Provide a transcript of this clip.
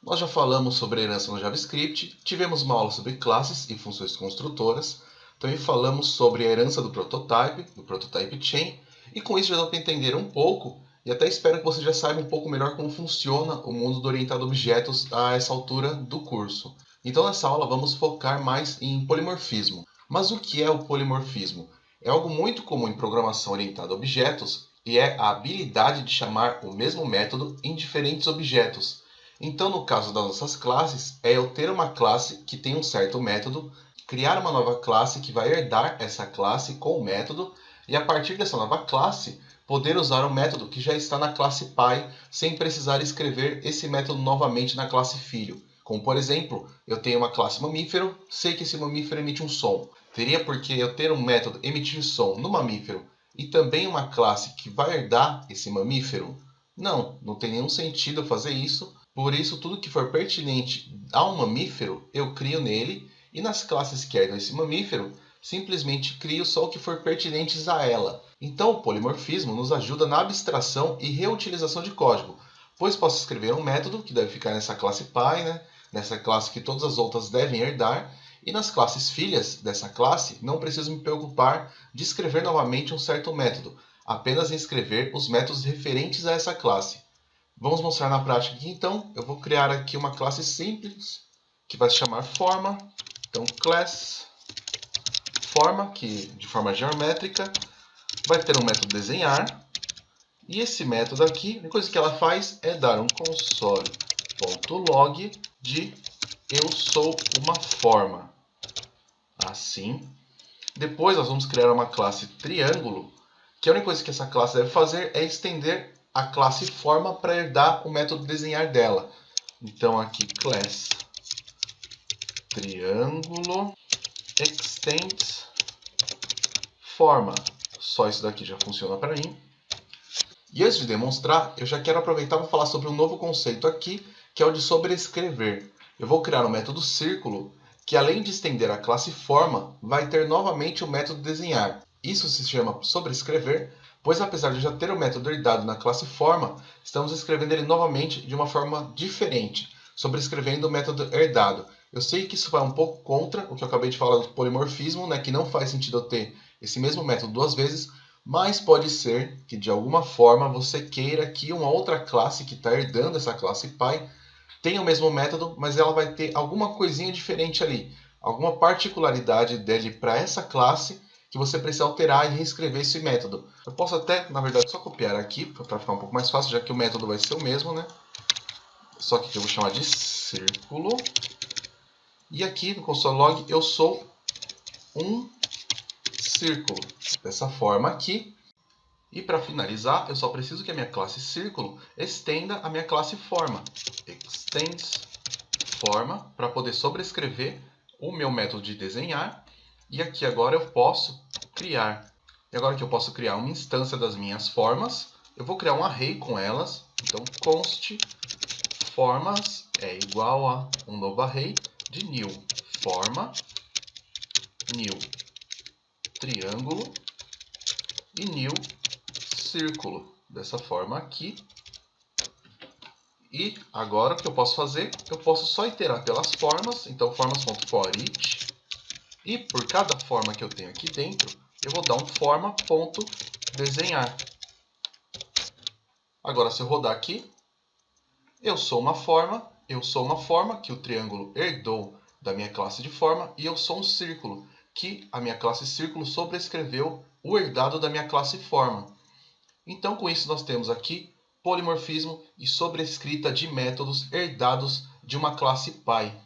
Nós já falamos sobre a herança no JavaScript, tivemos uma aula sobre classes e funções construtoras, também falamos sobre a herança do prototype chain, e com isso já dá para entender um pouco, e até espero que você já saiba um pouco melhor como funciona o mundo do orientado a objetos a essa altura do curso. Então nessa aula vamos focar mais em polimorfismo. Mas o que é o polimorfismo? É algo muito comum em programação orientada a objetos, e é a habilidade de chamar o mesmo método em diferentes objetos. Então, no caso das nossas classes, é eu ter uma classe que tem um certo método, criar uma nova classe que vai herdar essa classe com o método, e a partir dessa nova classe, poder usar o método que já está na classe pai, sem precisar escrever esse método novamente na classe filho. Como, por exemplo, eu tenho uma classe mamífero, sei que esse mamífero emite um som. Teria por que eu ter um método emitir som no mamífero e também uma classe que vai herdar esse mamífero? Não, não tem nenhum sentido eu fazer isso. Por isso, tudo que for pertinente a um mamífero, eu crio nele, e nas classes que herdam esse mamífero, simplesmente crio só o que for pertinentes a ela. Então, o polimorfismo nos ajuda na abstração e reutilização de código, pois posso escrever um método que deve ficar nessa classe pai, nessa classe que todas as outras devem herdar, e nas classes filhas dessa classe, não preciso me preocupar de escrever novamente um certo método, apenas em escrever os métodos referentes a essa classe. Vamos mostrar na prática aqui, então. Eu vou criar aqui uma classe simples, que vai se chamar forma. Então, class forma, que de forma geométrica, vai ter um método desenhar. E esse método aqui, a única coisa que ela faz é dar um console.log de eu sou uma forma. Assim. Depois nós vamos criar uma classe triângulo, que a única coisa que essa classe deve fazer é estender a classe forma para herdar o método desenhar dela. Então aqui class triângulo extends forma. Só isso daqui já funciona para mim. E antes de demonstrar, eu já quero aproveitar para falar sobre um novo conceito aqui, que é o de sobrescrever. Eu vou criar um método círculo, que além de estender a classe forma, vai ter novamente o método desenhar. Isso se chama sobrescrever, pois apesar de já ter o método herdado na classe forma, estamos escrevendo ele novamente de uma forma diferente, sobrescrevendo o método herdado. Eu sei que isso vai um pouco contra o que eu acabei de falar do polimorfismo, que não faz sentido eu ter esse mesmo método duas vezes, mas pode ser que de alguma forma você queira que uma outra classe que está herdando essa classe pai tenha o mesmo método, mas ela vai ter alguma coisinha diferente ali, alguma particularidade dele para essa classe que você precisa alterar e reescrever esse método. Eu posso até, na verdade, só copiar aqui para ficar um pouco mais fácil, já que o método vai ser o mesmo, Só que eu vou chamar de círculo. E aqui no console.log eu sou um círculo. Dessa forma aqui. E para finalizar, eu só preciso que a minha classe círculo estenda a minha classe forma. Extends forma, para poder sobrescrever o meu método de desenhar. E aqui agora eu posso criar. E agora que eu posso criar uma instância das minhas formas, eu vou criar um array com elas. Então const formas é igual a um novo array de new forma, new triângulo e new círculo, dessa forma aqui. E agora o que eu posso fazer? Eu posso só iterar pelas formas, então formas.forEach, e por cada forma que eu tenho aqui dentro, eu vou dar um forma.desenhar. Agora se eu rodar aqui, eu sou uma forma que o triângulo herdou da minha classe de forma, e eu sou um círculo, que a minha classe círculo sobrescreveu o herdado da minha classe forma. Então, com isso, nós temos aqui polimorfismo e sobrescrita de métodos herdados de uma classe pai.